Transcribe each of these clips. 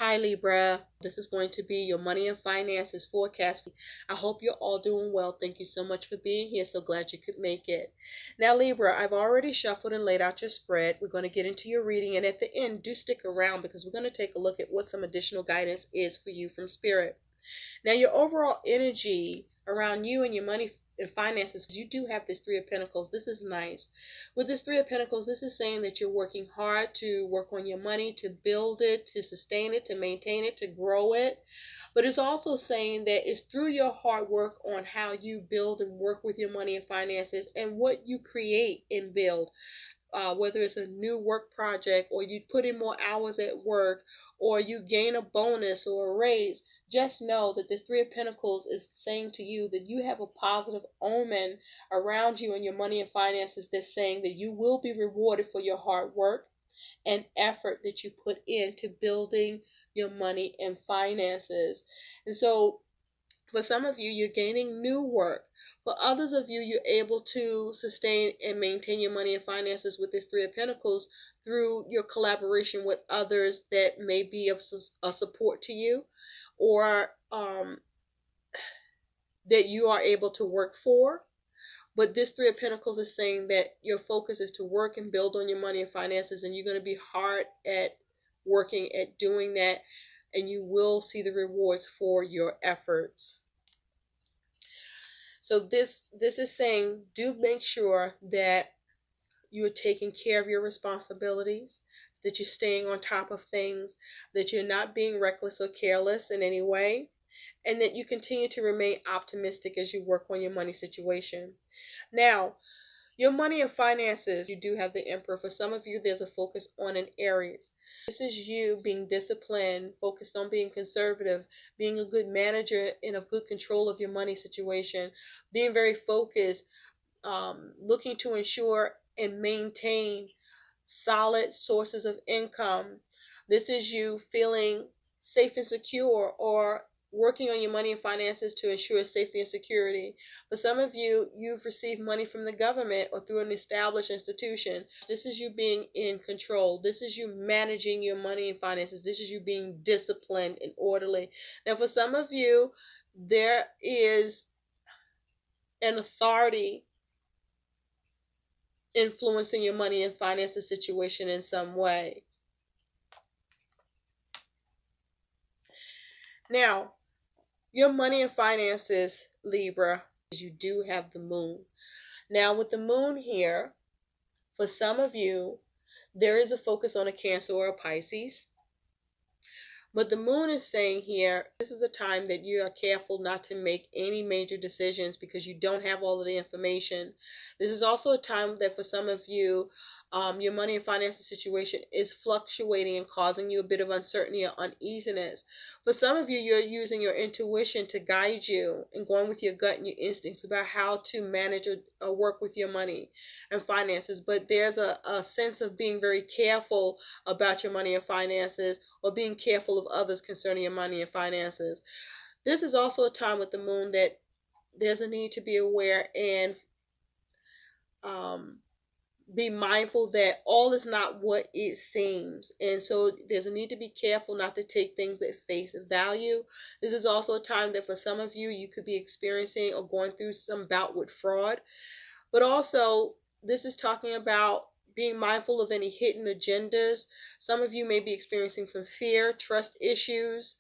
Hi Libra, this is going to be your money and finances forecast. I hope you're all doing well. Thank you so much for being here. So glad you could make it. Now Libra, I've already shuffled and laid out your spread. We're going to get into your reading, and at the end, do stick around because we're going to take a look at what some additional guidance is for you from Spirit. Now your overall energy around you and your money and finances, you do have this Three of Pentacles. This is nice. With this Three of Pentacles, this is saying that you're working hard to work on your money, to build it, to sustain it, to maintain it, to grow it. But it's also saying that it's through your hard work on how you build and work with your money and finances and what you create and build. Whether it's a new work project, or you put in more hours at work, or you gain a bonus or a raise, just know that this Three of Pentacles is saying to you that you have a positive omen around you and your money and finances that's saying that you will be rewarded for your hard work and effort that you put into building your money and finances. And so for some of you, you're gaining new work. For others of you, you're able to sustain and maintain your money and finances with this Three of Pentacles through your collaboration with others that may be of a support to you, or that you are able to work for. But this Three of Pentacles is saying that your focus is to work and build on your money and finances, and you're going to be hard at working at doing that, and you will see the rewards for your efforts. So this is saying, do make sure that you're taking care of your responsibilities, that you're staying on top of things, that you're not being reckless or careless in any way, and that you continue to remain optimistic as you work on your money situation. Now, your money and finances, you do have the Emperor. For some of you, there's a focus on an Aries. This is you being disciplined, focused on being conservative, being a good manager and of good control of your money situation, being very focused, looking to ensure and maintain solid sources of income. This is you feeling safe and secure, or working on your money and finances to ensure safety and security. For some of you, you've received money from the government or through an established institution. This is you being in control. This is you managing your money and finances. This is you being disciplined and orderly. Now, for some of you, there is an authority influencing your money and finances situation in some way. Now, your money and finances, Libra, you do have the moon. Now, with the moon here, for some of you, there is a focus on a Cancer or a Pisces. But the moon is saying here, this is a time that you are careful not to make any major decisions because you don't have all of the information. This is also a time that for some of you, your money and finances situation is fluctuating and causing you a bit of uncertainty or uneasiness. For some of you, you're using your intuition to guide you and going with your gut and your instincts about how to manage or work with your money and finances. But there's a sense of being very careful about your money and finances, or being careful of others concerning your money and finances. This is also a time with the moon that there's a need to be aware and be mindful that all is not what it seems. And so there's a need to be careful not to take things at face value. This is also a time that for some of you, you could be experiencing or going through some bout with fraud. But also, this is talking about being mindful of any hidden agendas. Some of you may be experiencing some fear, trust issues.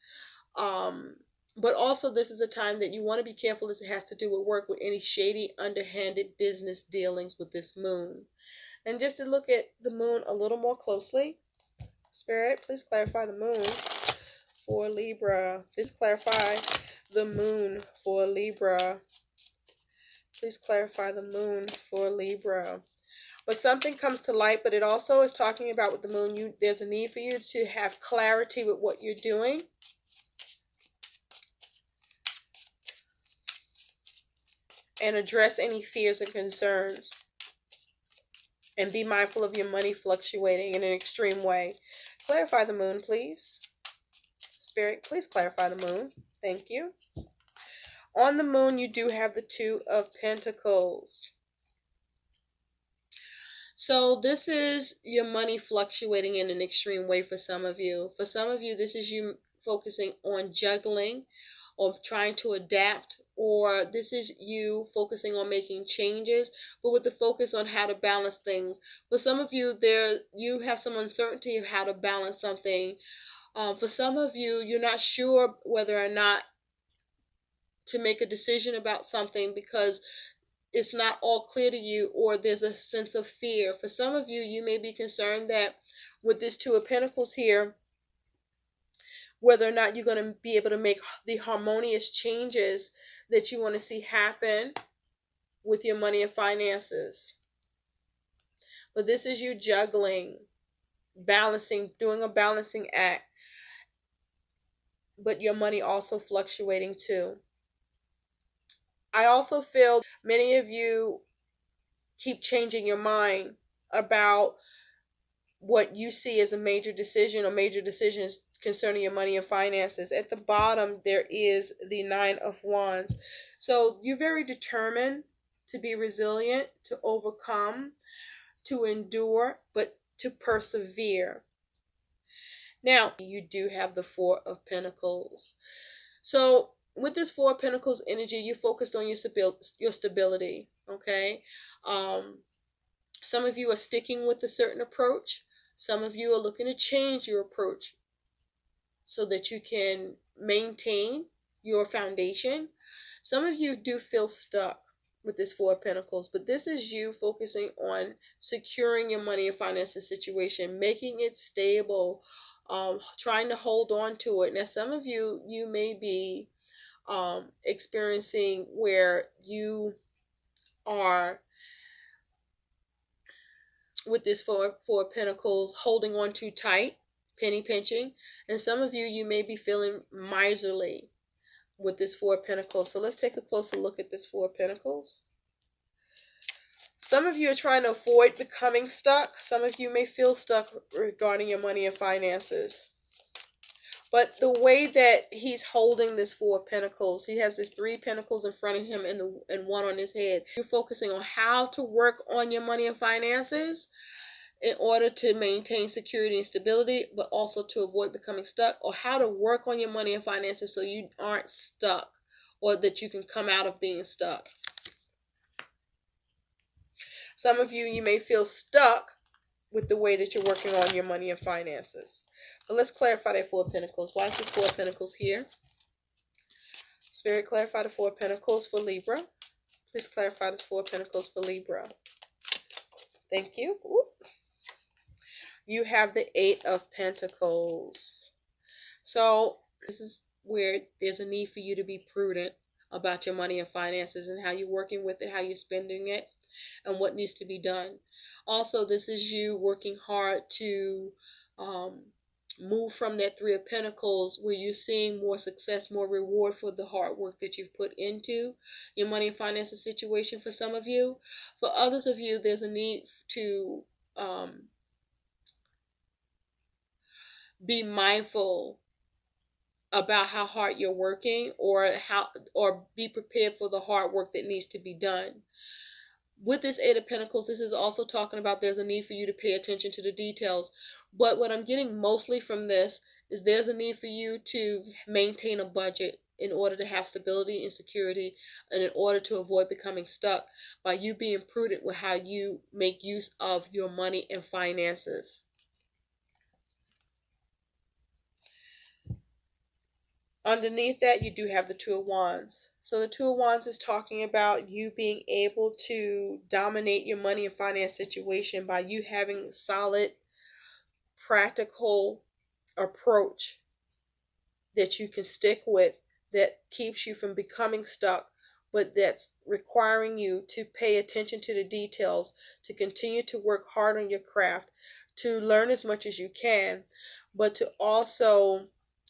But also, this is a time that you want to be careful as it has to do with work, with any shady, underhanded business dealings with this moon. And just to look at the moon a little more closely, Spirit, please clarify the moon for Libra. Please clarify the moon for Libra. Please clarify the moon for Libra. But something comes to light, but it also is talking about with the moon, there's a need for you to have clarity with what you're doing. And address any fears and concerns. And be mindful of your money fluctuating in an extreme way. Clarify the moon, please. Spirit, please clarify the moon. Thank you. On the moon, you do have the Two of Pentacles. So this is your money fluctuating in an extreme way for some of you. For some of you, this is you focusing on juggling or trying to adapt, or this is you focusing on making changes, but with the focus on how to balance things. For some of you, you have some uncertainty of how to balance something. For some of you, you're not sure whether or not to make a decision about something because it's not all clear to you, or there's a sense of fear. For some of you, you may be concerned that with this Two of Pentacles here, whether or not you're going to be able to make the harmonious changes that you want to see happen with your money and finances. But this is you juggling, balancing, doing a balancing act, but your money also fluctuating too. I also feel many of you keep changing your mind about what you see as a major decision or major decisions concerning your money and finances. At the bottom, there is the Nine of Wands. So you're very determined to be resilient, to overcome, to endure, but to persevere. Now, you do have the Four of Pentacles. So with this Four of Pentacles energy, you focused on your stability, okay? Some of you are sticking with a certain approach. Some of you are looking to change your approach so that you can maintain your foundation. Some of you do feel stuck with this Four of Pentacles, but this is you focusing on securing your money and finances situation, making it stable, trying to hold on to it. Now, some of you, you may be experiencing where you are with this Four of Pentacles holding on too tight, penny pinching, and some of you, you may be feeling miserly with this Four of Pentacles. So let's take a closer look at this Four of Pentacles. Some of you are trying to avoid becoming stuck. Some of you may feel stuck regarding your money and finances. But the way that he's holding this Four of Pentacles, he has this Three Pentacles in front of him and one on his head. You're focusing on how to work on your money and finances in order to maintain security and stability, but also to avoid becoming stuck, or how to work on your money and finances so you aren't stuck, or that you can come out of being stuck. Some of you, you may feel stuck with the way that you're working on your money and finances. But let's clarify that Four of Pentacles. Why is this Four of Pentacles here? Spirit, clarify the Four of Pentacles for Libra. Please clarify this Four of Pentacles for Libra. Thank you. Ooh. You have the Eight of Pentacles. So this is where there's a need for you to be prudent about your money and finances and how you're working with it, how you're spending it, and what needs to be done. Also, this is you working hard to move from that Three of Pentacles, where you're seeing more success, more reward for the hard work that you've put into your money and finances situation for some of you. For others of you, there's a need to be mindful about how hard you're working, or be prepared for the hard work that needs to be done. With this Eight of Pentacles, this is also talking about there's a need for you to pay attention to the details. But what I'm getting mostly from this is there's a need for you to maintain a budget in order to have stability and security, and in order to avoid becoming stuck, by you being prudent with how you make use of your money and finances. Underneath that, you do have the Two of Wands. So the Two of Wands is talking about you being able to dominate your money and finance situation by you having a solid, practical approach that you can stick with, that keeps you from becoming stuck, but that's requiring you to pay attention to the details, to continue to work hard on your craft, to learn as much as you can, but to also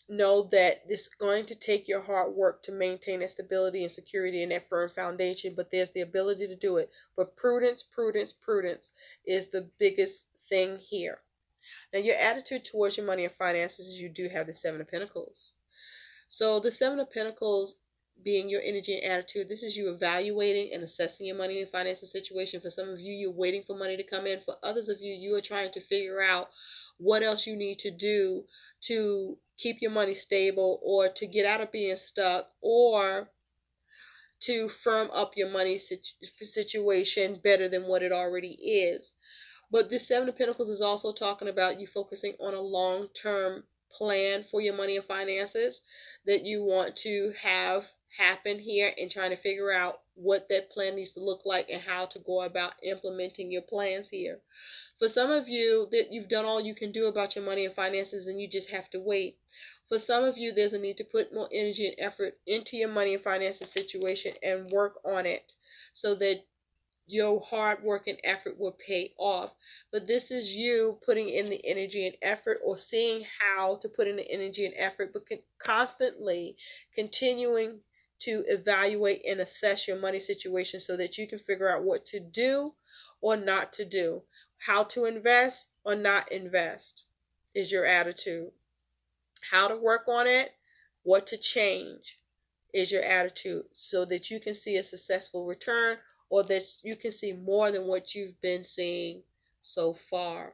know that it's going to take your hard work to maintain that stability and security and that firm foundation, but there's the ability to do it. But prudence, prudence, prudence is the biggest thing here. Now, your attitude towards your money and finances is you do have the Seven of Pentacles. So the Seven of Pentacles, being your energy and attitude. This is you evaluating and assessing your money and finances situation. For some of you, you're waiting for money to come in. For others of you, you are trying to figure out what else you need to do to keep your money stable, or to get out of being stuck, or to firm up your money situation better than what it already is. But this Seven of Pentacles is also talking about you focusing on a long-term plan for your money and finances that you want to have happen here, and trying to figure out what that plan needs to look like and how to go about implementing your plans here. For some of you, that you've done all you can do about your money and finances and you just have to wait. For some of you, there's a need to put more energy and effort into your money and finances situation and work on it so that your hard work and effort will pay off. But this is you putting in the energy and effort, or seeing how to put in the energy and effort, but constantly continuing to evaluate and assess your money situation so that you can figure out what to do or not to do. How to invest or not invest is your attitude. How to work on it, what to change is your attitude, so that you can see a successful return, or that you can see more than what you've been seeing so far.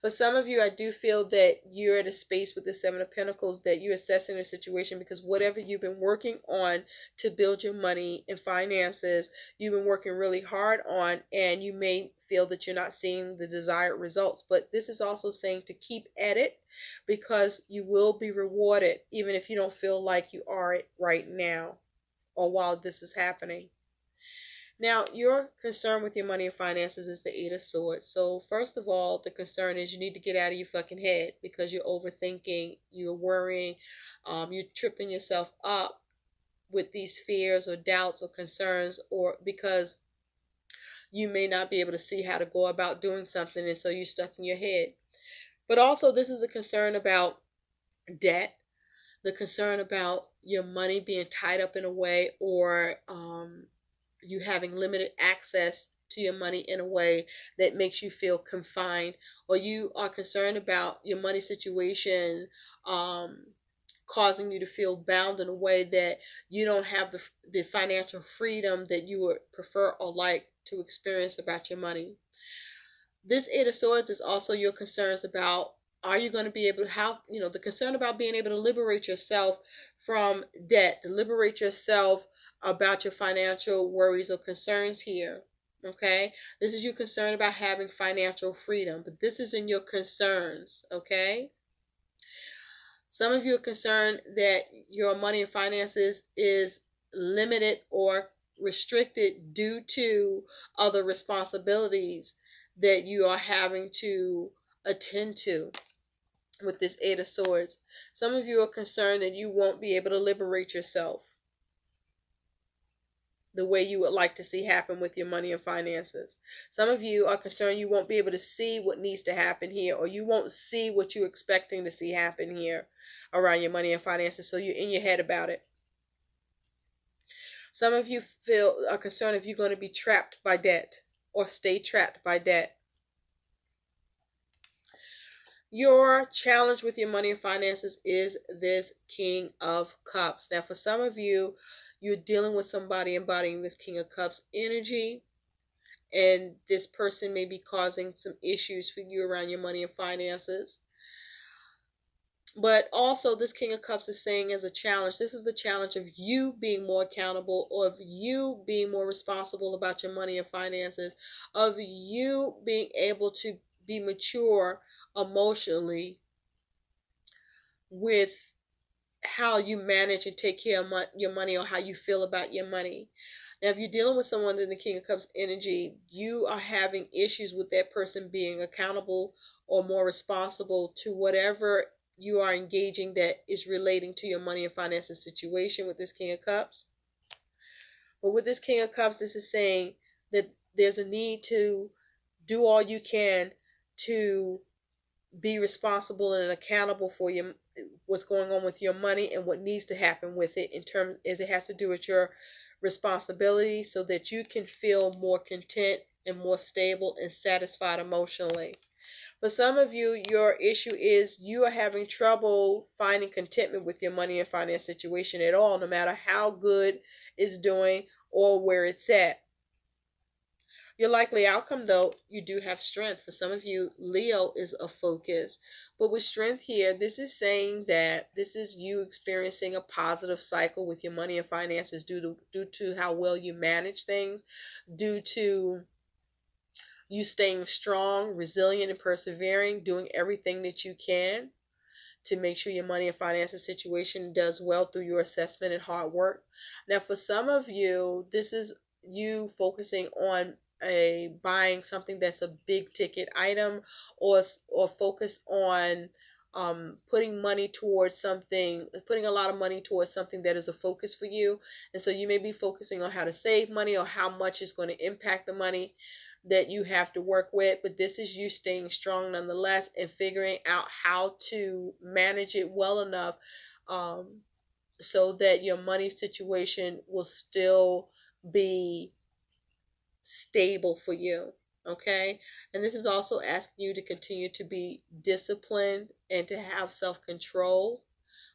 For some of you, I do feel that you're at a space with the Seven of Pentacles that you're assessing the situation, because whatever you've been working on to build your money and finances, you've been working really hard on, and you may feel that you're not seeing the desired results. But this is also saying to keep at it, because you will be rewarded, even if you don't feel like you are it right now or while this is happening. Now, your concern with your money and finances is the Eight of Swords. So first of all, the concern is you need to get out of your fucking head, because you're overthinking, you're worrying, you're tripping yourself up with these fears or doubts or concerns, or because you may not be able to see how to go about doing something, and so you're stuck in your head. But also, this is a concern about debt, the concern about your money being tied up in a way, or you having limited access to your money in a way that makes you feel confined, or you are concerned about your money situation causing you to feel bound in a way that you don't have the financial freedom that you would prefer or like to experience about your money. This Eight of Swords is also your concerns about, are you going to be able to, the concern about being able to liberate yourself from debt, to liberate yourself about your financial worries or concerns here. Okay, this is your concern about having financial freedom, but this is in your concerns. Okay, some of you are concerned that your money and finances is limited or restricted due to other responsibilities that you are having to attend to with this Eight of Swords. Some of you are concerned that you won't be able to liberate yourself the way you would like to see happen with your money and finances. Some of you are concerned you won't be able to see what needs to happen here, or you won't see what you're expecting to see happen here around your money and finances, so you're in your head about it. Some of you are concerned if you're going to be trapped by debt or stay trapped by debt. Your challenge with your money and finances is this King of Cups. Now, for some of you, you're dealing with somebody embodying this King of Cups energy, and this person may be causing some issues for you around your money and finances. But also, this King of Cups is saying as a challenge, this is the challenge of you being more accountable, or of you being more responsible about your money and finances, of you being able to be mature emotionally with how you manage and take care of your money, or how you feel about your money. Now, if you're dealing with someone in the King of Cups energy, you are having issues with that person being accountable or more responsible to whatever you are engaging that is relating to your money and finances situation with this King of Cups. But with this King of Cups, this is saying that there's a need to do all you can to be responsible and accountable for what's going on with your money and what needs to happen with it, in terms as it has to do with your responsibility, so that you can feel more content and more stable and satisfied emotionally. For some of you, your issue is you are having trouble finding contentment with your money and finance situation at all, no matter how good it's doing or where it's at. Your likely outcome, though, you do have strength. For some of you, Leo is a focus. But with strength here, this is saying that this is you experiencing a positive cycle with your money and finances due to how well you manage things, due to you staying strong, resilient, and persevering, doing everything that you can to make sure your money and finances situation does well through your assessment and hard work. Now, for some of you, this is you focusing on buying something that's a big ticket item, or focus on putting money towards something, putting a lot of money towards something that is a focus for you. And so you may be focusing on how to save money or how much is going to impact the money that you have to work with. But this is you staying strong nonetheless and figuring out how to manage it well enough so that your money situation will still be stable for you. Okay, and this is also asking you to continue to be disciplined and to have self-control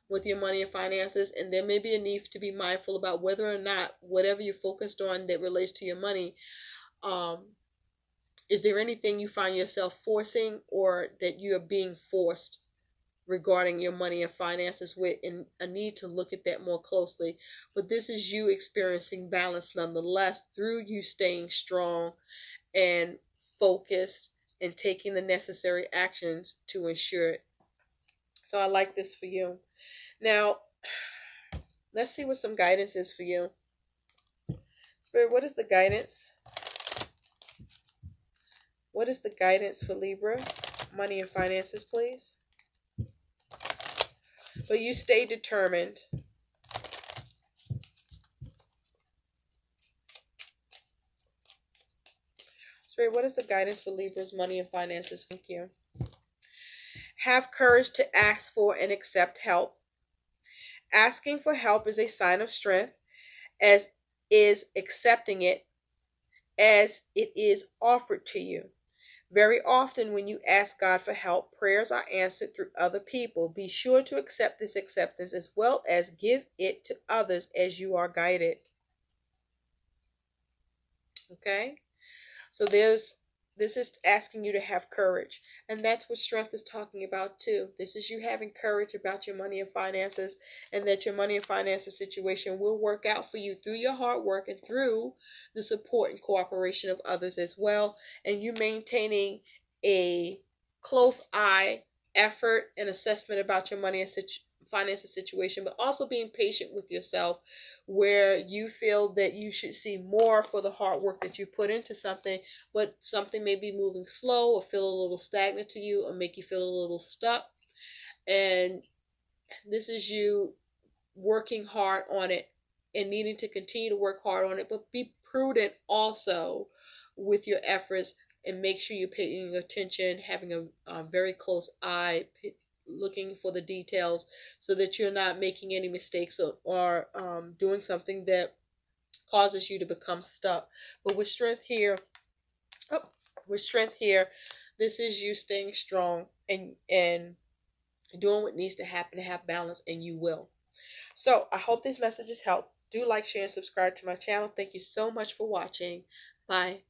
with your money and finances. And there may be a need to be mindful about whether or not whatever you're focused on that relates to your money, is there anything you find yourself forcing or that you are being forced regarding your money and finances with, and a need to look at that more closely. But this is you experiencing balance nonetheless through you staying strong and focused and taking the necessary actions to ensure it. So I like this for you. Now, let's see what some guidance is for you. Spirit, what is the guidance? What is the guidance for Libra? Money and finances, please. But you stay determined. Spirit, what is the guidance for Libra's money and finances? Thank you. Have courage to ask for and accept help. Asking for help is a sign of strength, as is accepting it as it is offered to you. Very often when you ask God for help, prayers are answered through other people. Be sure to accept this acceptance as well as give it to others as you are guided. Okay? So this is asking you to have courage. And that's what strength is talking about too. This is you having courage about your money and finances, and that your money and finances situation will work out for you through your hard work and through the support and cooperation of others as well. And you maintaining a close eye, effort, and assessment about your money and finances situation, but also being patient with yourself where you feel that you should see more for the hard work that you put into something, but something may be moving slow or feel a little stagnant to you or make you feel a little stuck. And this is you working hard on it and needing to continue to work hard on it, but be prudent also with your efforts and make sure you're paying attention, having a very close eye, looking for the details so that you're not making any mistakes or doing something that causes you to become stuck. But with strength here, this is you staying strong and doing what needs to happen to have balance, and you will. So I hope these messages help. Do like, share, and subscribe to my channel. Thank you so much for watching. Bye.